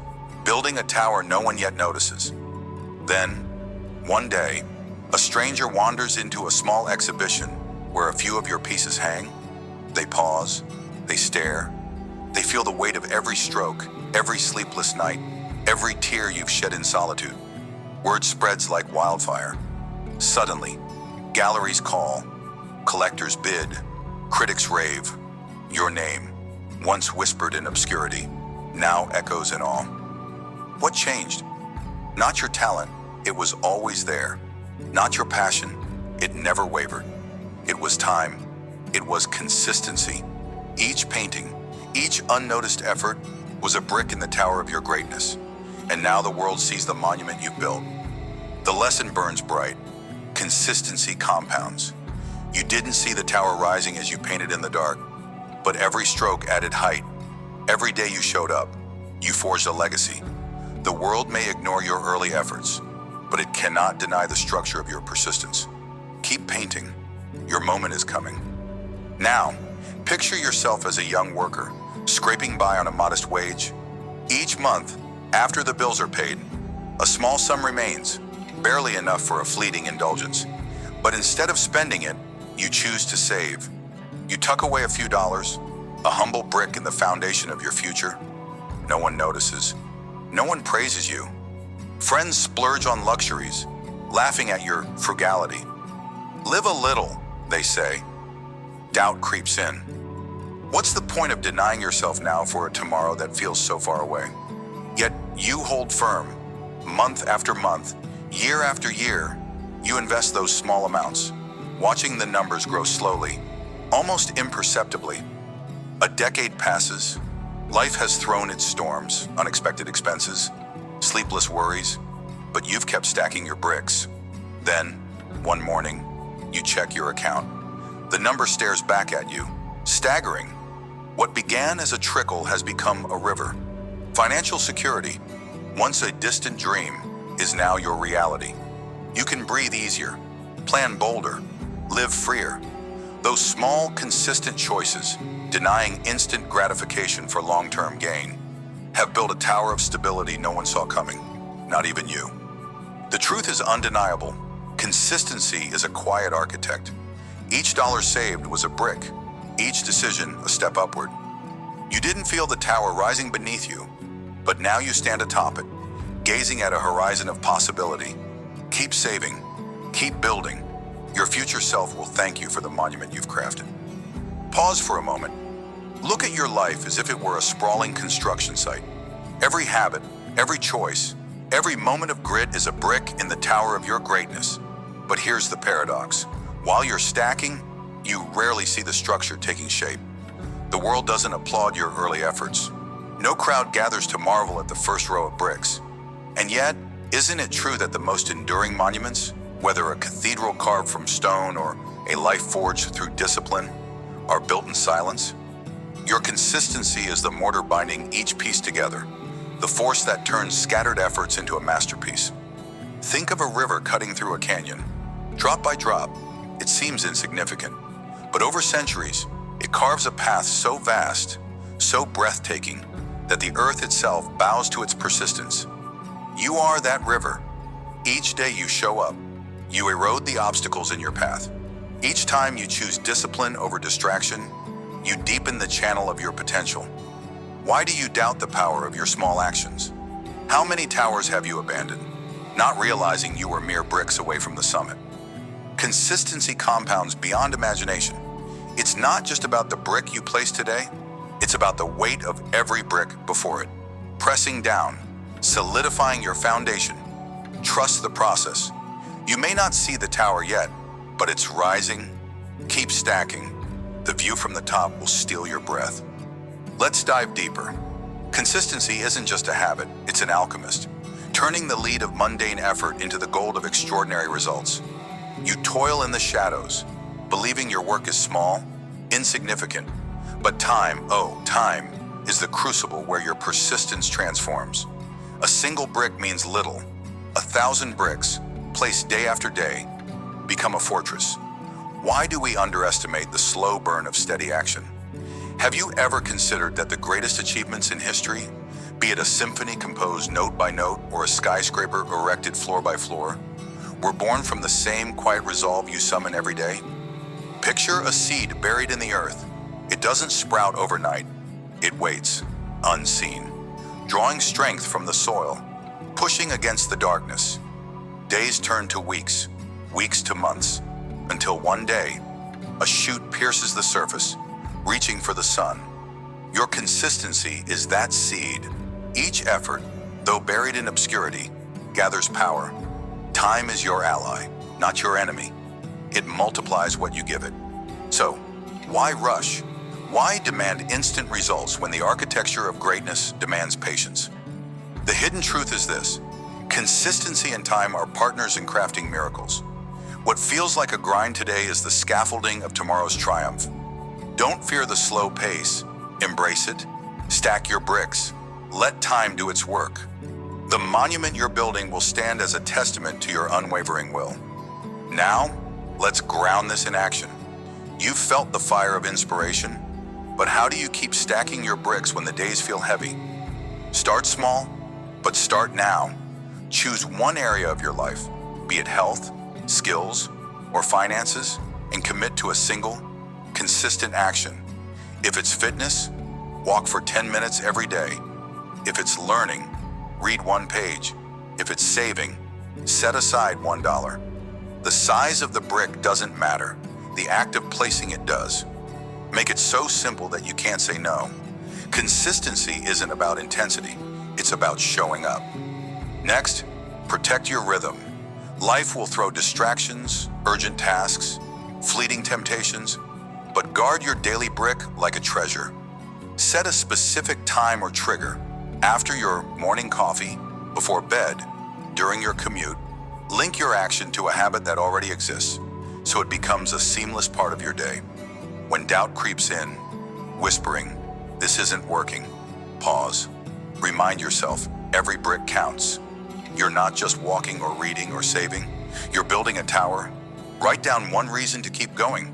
building a tower no one yet notices. Then, one day, a stranger wanders into a small exhibition where a few of your pieces hang. They pause, they stare, they feel the weight of every stroke, every sleepless night, every tear you've shed in solitude. Word spreads like wildfire. Suddenly, galleries call, collectors bid, critics rave. Your name, once whispered in obscurity, now echoes in awe. What changed? Not your talent, it was always there. Not your passion, it never wavered. It was time, it was consistency. Each painting, each unnoticed effort was a brick in the tower of your greatness. And now the world sees the monument you've built. The lesson burns bright. Consistency compounds. You didn't see the tower rising as you painted in the dark, but every stroke added height. Every day you showed up, you forged a legacy. The world may ignore your early efforts, but it cannot deny the structure of your persistence. Keep painting. Your moment is coming. Now, picture yourself as a young worker, scraping by on a modest wage. Each month, after the bills are paid, a small sum remains, barely enough for a fleeting indulgence. But instead of spending it, you choose to save. You tuck away a few dollars, a humble brick in the foundation of your future. No one notices. No one praises you. Friends splurge on luxuries, laughing at your frugality. Live a little, they say. Doubt creeps in. What's the point of denying yourself now for a tomorrow that feels so far away? Yet you hold firm. Month after month, year after year, you invest those small amounts, watching the numbers grow slowly, almost imperceptibly. A decade passes. Life has thrown its storms, unexpected expenses, sleepless worries, but you've kept stacking your bricks. Then, one morning, you check your account. The number stares back at you, staggering. What began as a trickle has become a river. Financial security, once a distant dream, is now your reality. You can breathe easier, plan bolder, live freer. Those small, consistent choices, denying instant gratification for long-term gain, have built a tower of stability no one saw coming, not even you. The truth is undeniable. Consistency is a quiet architect. Each dollar saved was a brick, each decision a step upward. You didn't feel the tower rising beneath you, but now you stand atop it, gazing at a horizon of possibility. Keep saving, keep building. Your future self will thank you for the monument you've crafted. Pause for a moment. Look at your life as if it were a sprawling construction site. Every habit, every choice, every moment of grit is a brick in the tower of your greatness. But here's the paradox. While you're stacking, you rarely see the structure taking shape. The world doesn't applaud your early efforts. No crowd gathers to marvel at the first row of bricks. And yet, isn't it true that the most enduring monuments, whether a cathedral carved from stone or a life forged through discipline, are built in silence? Your consistency is the mortar binding each piece together, the force that turns scattered efforts into a masterpiece. Think of a river cutting through a canyon. Drop by drop, it seems insignificant, but over centuries, it carves a path so vast, so breathtaking, that the earth itself bows to its persistence. You are that river. Each day you show up, you erode the obstacles in your path. Each time you choose discipline over distraction, you deepen the channel of your potential. Why do you doubt the power of your small actions? How many towers have you abandoned, not realizing you were mere bricks away from the summit? Consistency compounds beyond imagination. It's not just about the brick you place today, it's about the weight of every brick before it. Pressing down, solidifying your foundation. Trust the process. You may not see the tower yet, but it's rising. Keep stacking. The view from the top will steal your breath. Let's dive deeper. Consistency isn't just a habit, it's an alchemist, turning the lead of mundane effort into the gold of extraordinary results. You toil in the shadows, believing your work is small, insignificant, but time is the crucible where your persistence transforms. A single brick means little. 1,000 bricks, placed day after day, become a fortress. Why do we underestimate the slow burn of steady action? Have you ever considered that the greatest achievements in history, be it a symphony composed note by note or a skyscraper erected floor by floor, were born from the same quiet resolve you summon every day? Picture a seed buried in the earth. It doesn't sprout overnight. It waits, unseen, drawing strength from the soil, pushing against the darkness. Days turn to weeks, weeks to months, until one day, a shoot pierces the surface, reaching for the sun. Your consistency is that seed. Each effort, though buried in obscurity, gathers power. Time is your ally, not your enemy. It multiplies what you give it. So, why rush? Why demand instant results when the architecture of greatness demands patience? The hidden truth is this: consistency and time are partners in crafting miracles. What feels like a grind today is the scaffolding of tomorrow's triumph. Don't fear the slow pace. Embrace it. Stack your bricks. Let time do its work. The monument you're building will stand as a testament to your unwavering will. Now, let's ground this in action. You've felt the fire of inspiration, but how do you keep stacking your bricks when the days feel heavy? Start small, but start now. Choose one area of your life, be it health, skills, or finances, and commit to a single, consistent action. If it's fitness, walk for 10 minutes every day. If it's learning, read one page. If it's saving, set aside $1. The size of the brick doesn't matter. The act of placing it does. Make it so simple that you can't say no. Consistency isn't about intensity. It's about showing up. Next, protect your rhythm. Life will throw distractions, urgent tasks, fleeting temptations, but guard your daily brick like a treasure. Set a specific time or trigger: after your morning coffee, before bed, during your commute. Link your action to a habit that already exists, so it becomes a seamless part of your day. When doubt creeps in, whispering, "This isn't working," pause. Remind yourself, every brick counts. You're not just walking or reading or saving. You're building a tower. Write down one reason to keep going.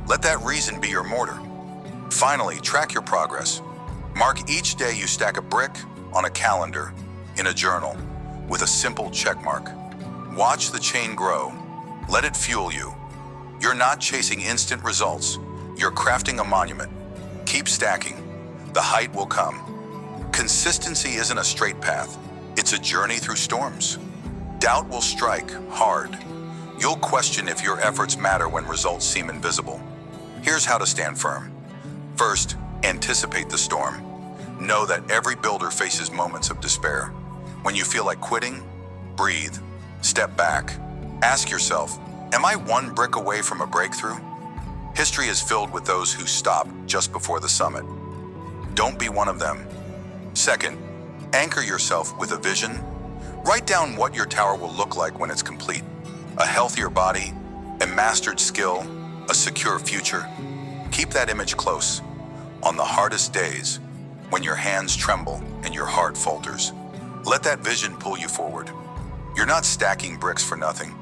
Let that reason be your mortar. Finally, track your progress. Mark each day you stack a brick on a calendar, in a journal, with a simple check mark. Watch the chain grow. Let it fuel you. You're not chasing instant results. You're crafting a monument. Keep stacking. The height will come. Consistency isn't a straight path. It's a journey through storms. Doubt will strike hard. You'll question if your efforts matter when results seem invisible. Here's how to stand firm. First, anticipate the storm. Know that every builder faces moments of despair. When you feel like quitting, breathe. Step back. Ask yourself, am I one brick away from a breakthrough? History is filled with those who stopped just before the summit. Don't be one of them. Second, anchor yourself with a vision. Write down what your tower will look like when it's complete. A healthier body, a mastered skill, a secure future. Keep that image close. On the hardest days, when your hands tremble and your heart falters, let that vision pull you forward. You're not stacking bricks for nothing.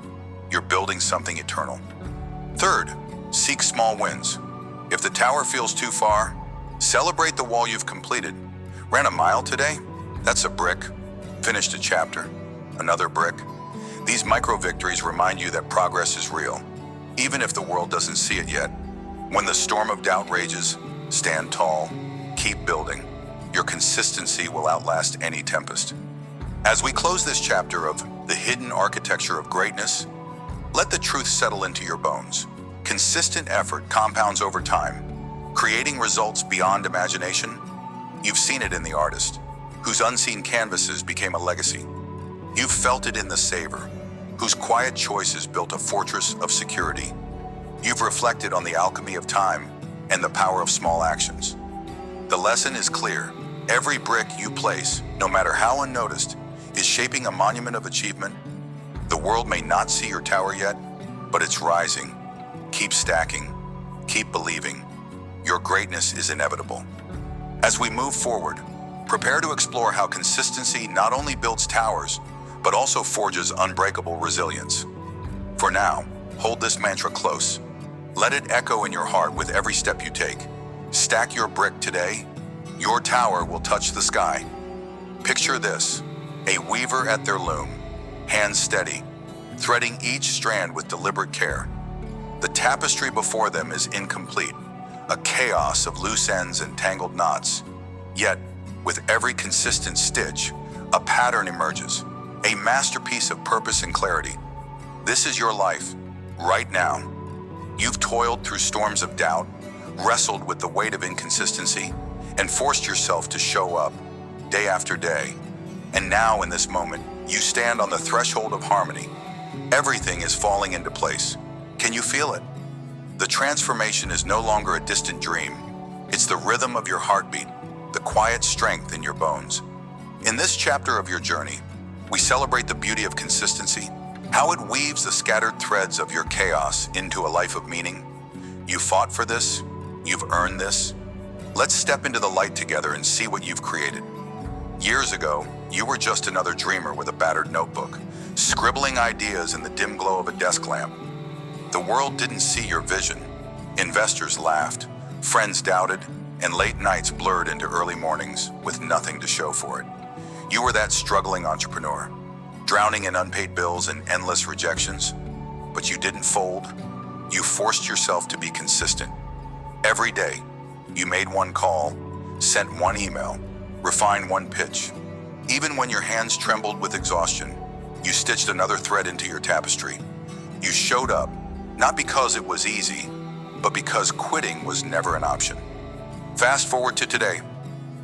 You're building something eternal. Third, seek small wins. If the tower feels too far, celebrate the wall you've completed. Ran a mile today? That's a brick. Finished a chapter. Another brick. These micro victories remind you that progress is real, even if the world doesn't see it yet. When the storm of doubt rages, stand tall, keep building. your consistency will outlast any tempest. As we close this chapter of the hidden architecture of greatness, let the truth settle into your bones. Consistent effort compounds over time, creating results beyond imagination. You've seen it in the artist, whose unseen canvases became a legacy. You've felt it in the saver, whose quiet choices built a fortress of security. You've reflected on the alchemy of time and the power of small actions. The lesson is clear. Every brick you place, no matter how unnoticed, is shaping a monument of achievement. The world may not see your tower yet, but it's rising. Keep stacking. Keep believing. Your greatness is inevitable. As we move forward, prepare to explore how consistency not only builds towers, but also forges unbreakable resilience. For now, hold this mantra close. Let it echo in your heart with every step you take. Stack your brick today. Your tower will touch the sky. Picture this, a weaver at their loom, hands steady, threading each strand with deliberate care. The tapestry before them is incomplete, a chaos of loose ends and tangled knots. Yet, with every consistent stitch, a pattern emerges, a masterpiece of purpose and clarity. This is your life, right now. You've toiled through storms of doubt, wrestled with the weight of inconsistency, and forced yourself to show up day after day. And now, in this moment, you stand on the threshold of harmony. Everything is falling into place. Can you feel it? The transformation is no longer a distant dream. It's the rhythm of your heartbeat, the quiet strength in your bones. In this chapter of your journey, we celebrate the beauty of consistency, how it weaves the scattered threads of your chaos into a life of meaning. You fought for this. You've earned this. Let's step into the light together and see what you've created. Years ago, you were just another dreamer with a battered notebook, scribbling ideas in the dim glow of a desk lamp. The world didn't see your vision. Investors laughed, friends doubted, and late nights blurred into early mornings with nothing to show for it. You were that struggling entrepreneur, drowning in unpaid bills and endless rejections. But you didn't fold. You forced yourself to be consistent. Every day, you made one call, sent one email, refined one pitch. Even when your hands trembled with exhaustion, you stitched another thread into your tapestry. You showed up, not because it was easy, but because quitting was never an option. Fast forward to today.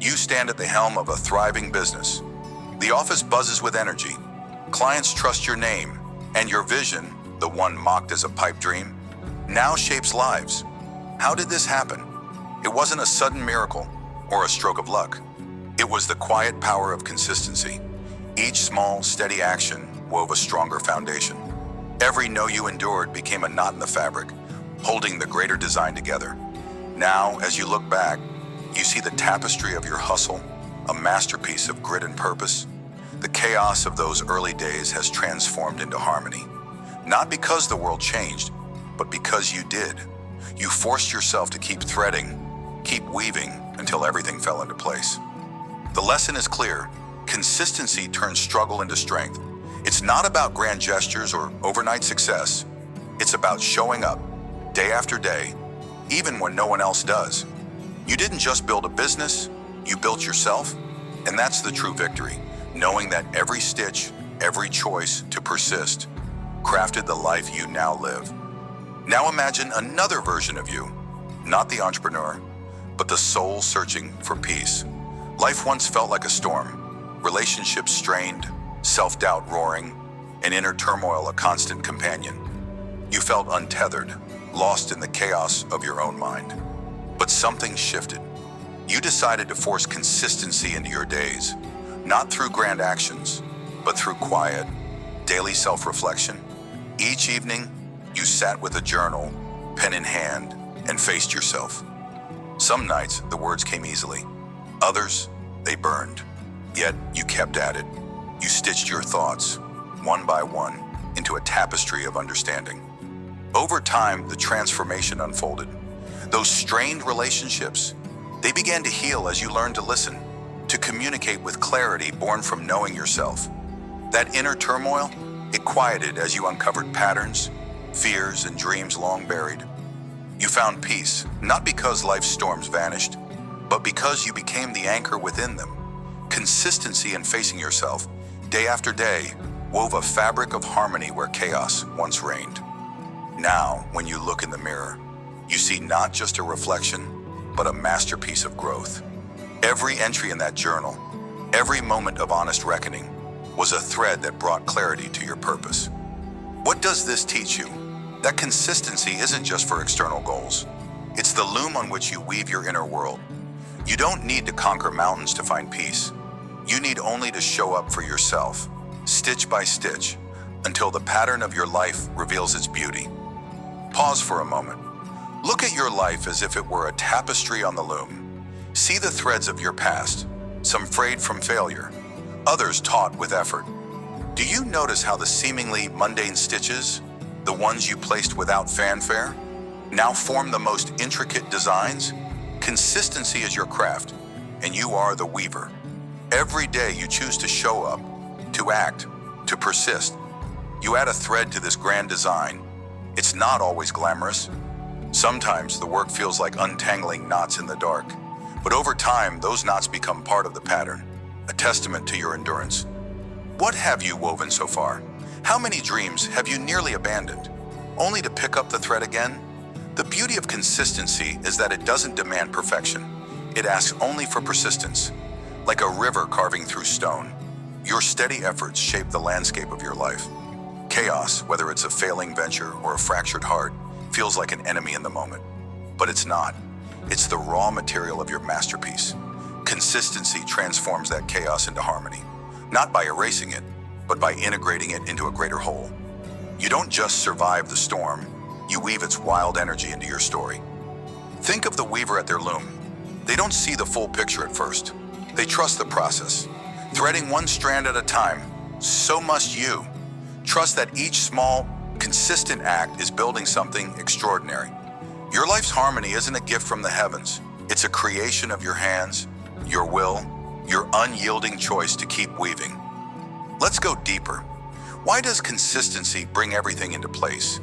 You stand at the helm of a thriving business. The office buzzes with energy. Clients trust your name, and your vision, the one mocked as a pipe dream, now shapes lives. How did this happen? It wasn't a sudden miracle or a stroke of luck. It was the quiet power of consistency. Each small, steady action wove a stronger foundation. Every no you endured became a knot in the fabric, holding the greater design together. Now, as you look back, you see the tapestry of your hustle, a masterpiece of grit and purpose. The chaos of those early days has transformed into harmony. Not because the world changed, but because you did. You forced yourself to keep threading, keep weaving until everything fell into place. The lesson is clear. Consistency turns struggle into strength. It's not about grand gestures or overnight success. It's about showing up day after day, even when no one else does. You didn't just build a business, you built yourself, and that's the true victory, knowing that every stitch, every choice to persist, crafted the life you now live. Now imagine another version of you, not the entrepreneur, but the soul searching for peace. Life once felt like a storm, relationships strained, self-doubt roaring, and inner turmoil a constant companion. You felt untethered, lost in the chaos of your own mind. But something shifted. You decided to force consistency into your days, not through grand actions, but through quiet, daily self-reflection. Each evening, you sat with a journal, pen in hand, and faced yourself. Some nights, the words came easily. Others, they burned. Yet, you kept at it. You stitched your thoughts, one by one, into a tapestry of understanding. Over time, the transformation unfolded. Those strained relationships, they began to heal as you learned to listen, to communicate with clarity born from knowing yourself. That inner turmoil, it quieted as you uncovered patterns, fears, and dreams long buried. You found peace, not because life's storms vanished, but because you became the anchor within them. Consistency in facing yourself, day after day, wove a fabric of harmony where chaos once reigned. Now, when you look in the mirror, you see not just a reflection, but a masterpiece of growth. Every entry in that journal, every moment of honest reckoning, was a thread that brought clarity to your purpose. What does this teach you? That consistency isn't just for external goals. It's the loom on which you weave your inner world. You don't need to conquer mountains to find peace. You need only to show up for yourself, stitch by stitch, until the pattern of your life reveals its beauty. Pause for a moment. Look at your life as if it were a tapestry on the loom. See the threads of your past, some frayed from failure, others taut with effort. Do you notice how the seemingly mundane stitches, the ones you placed without fanfare, now form the most intricate designs? Consistency is your craft, and you are the weaver. Every day you choose to show up, to act, to persist. You add a thread to this grand design. It's not always glamorous. Sometimes the work feels like untangling knots in the dark, but over time those knots become part of the pattern, a testament to your endurance. What have you woven so far? How many dreams have you nearly abandoned, only to pick up the thread again? The beauty of consistency is that it doesn't demand perfection. It asks only for persistence. Like a river carving through stone, your steady efforts shape the landscape of your life. Chaos, whether it's a failing venture or a fractured heart, feels like an enemy in the moment. But it's not. It's the raw material of your masterpiece. Consistency transforms that chaos into harmony, not by erasing it, but by integrating it into a greater whole. You don't just survive the storm, you weave its wild energy into your story. Think of the weaver at their loom. They don't see the full picture at first. They trust the process. Threading one strand at a time, so must you. Trust that each small, consistent act is building something extraordinary. Your life's harmony isn't a gift from the heavens. It's a creation of your hands, your will, your unyielding choice to keep weaving. Let's go deeper. Why does consistency bring everything into place?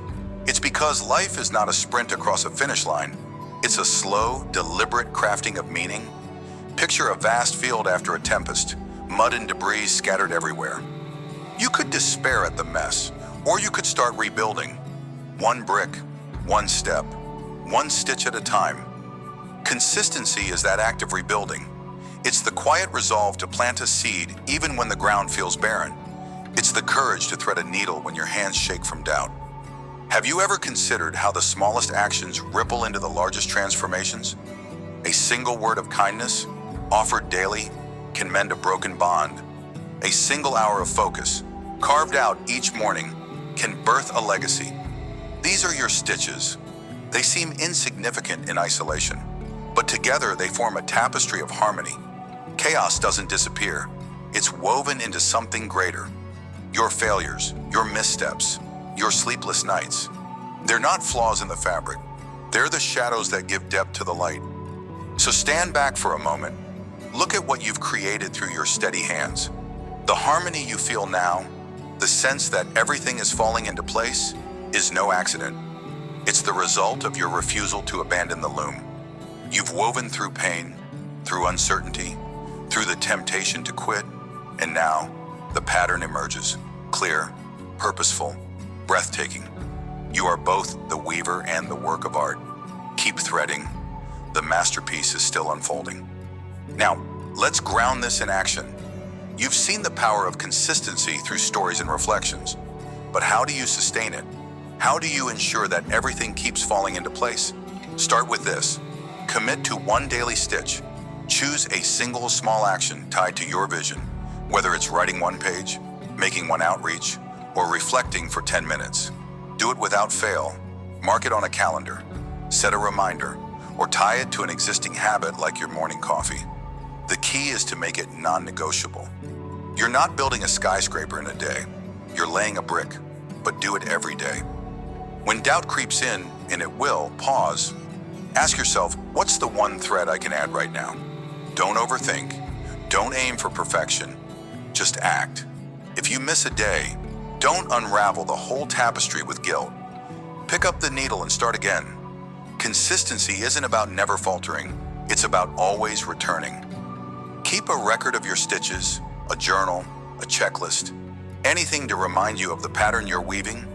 It's because life is not a sprint across a finish line. It's a slow, deliberate crafting of meaning. Picture a vast field after a tempest, mud and debris scattered everywhere. You could despair at the mess, or you could start rebuilding. One brick, one step, one stitch at a time. Consistency is that act of rebuilding. It's the quiet resolve to plant a seed even when the ground feels barren. It's the courage to thread a needle when your hands shake from doubt. Have you ever considered how the smallest actions ripple into the largest transformations? A single word of kindness, offered daily, can mend a broken bond. A single hour of focus, carved out each morning, can birth a legacy. These are your stitches. They seem insignificant in isolation, but together they form a tapestry of harmony. Chaos doesn't disappear. It's woven into something greater. Your failures, your missteps, your sleepless nights. They're not flaws in the fabric. They're the shadows that give depth to the light. So stand back for a moment. Look at what you've created through your steady hands. The harmony you feel now, the sense that everything is falling into place, is no accident. It's the result of your refusal to abandon the loom. You've woven through pain, through uncertainty, through the temptation to quit, and now the pattern emerges, clear, purposeful, breathtaking. You are both the weaver and the work of art. Keep threading. The masterpiece is still unfolding. Now, let's ground this in action. You've seen the power of consistency through stories and reflections, but how do you sustain it? How do you ensure that everything keeps falling into place? Start with this. Commit to one daily stitch. Choose a single small action tied to your vision, whether it's writing one page, making one outreach, or reflecting for 10 minutes. Do it without fail. Mark it on a calendar. Set a reminder, or tie it to an existing habit like your morning coffee. The key is to make it non-negotiable. You're not building a skyscraper in a day. You're laying a brick, but do it every day. When doubt creeps in, and it will, pause. Ask yourself, what's the one thread I can add right now? Don't overthink. Don't aim for perfection. Just act. If you miss a day, don't unravel the whole tapestry with guilt. Pick up the needle and start again. Consistency isn't about never faltering. It's about always returning. Keep a record of your stitches, a journal, a checklist, anything to remind you of the pattern you're weaving.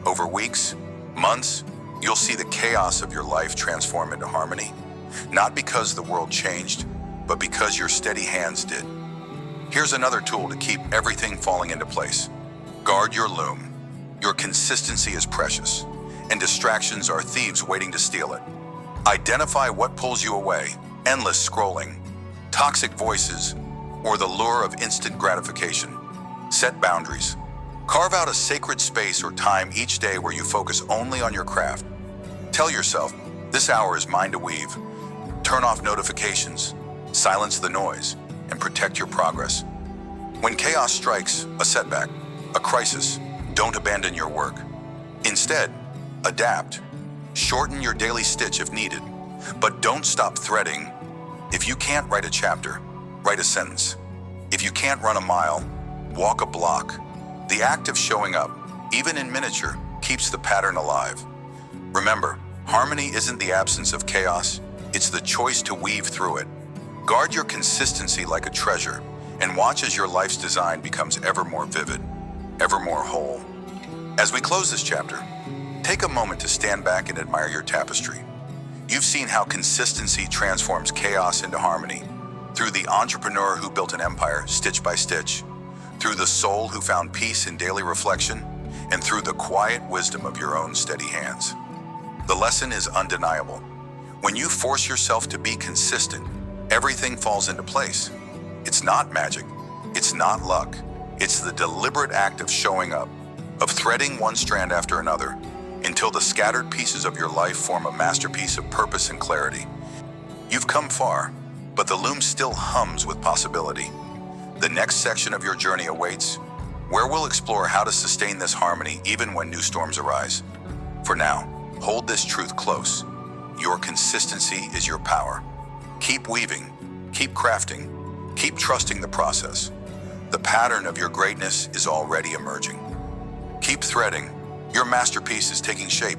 Over weeks, months, you'll see the chaos of your life transform into harmony, not because the world changed, but because your steady hands did. Here's another tool to keep everything falling into place. Guard your loom. Your consistency is precious, and distractions are thieves waiting to steal it. Identify what pulls you away: endless scrolling, toxic voices, or the lure of instant gratification. Set boundaries. Carve out a sacred space or time each day where you focus only on your craft. Tell yourself, this hour is mine to weave. Turn off notifications, silence the noise, and protect your progress. When chaos strikes, a setback, a crisis, don't abandon your work. Instead, adapt. Shorten your daily stitch if needed, but don't stop threading. If you can't write a chapter, write a sentence. If you can't run a mile, walk a block. The act of showing up, even in miniature, keeps the pattern alive. Remember, harmony isn't the absence of chaos, it's the choice to weave through it. Guard your consistency like a treasure, and watch as your life's design becomes ever more vivid, ever more whole. As we close this chapter, take a moment to stand back and admire your tapestry. You've seen how consistency transforms chaos into harmony, through the entrepreneur who built an empire stitch by stitch, through the soul who found peace in daily reflection, and through the quiet wisdom of your own steady hands. The lesson is undeniable. When you force yourself to be consistent, everything falls into place. It's not magic, it's not luck, it's the deliberate act of showing up, of threading one strand after another, until the scattered pieces of your life form a masterpiece of purpose and clarity. You've come far, but the loom still hums with possibility. The next section of your journey awaits, where we'll explore how to sustain this harmony even when new storms arise. For now, hold this truth close. Your consistency is your power. Keep weaving, keep crafting, keep trusting the process. The pattern of your greatness is already emerging. Keep threading. Your masterpiece is taking shape.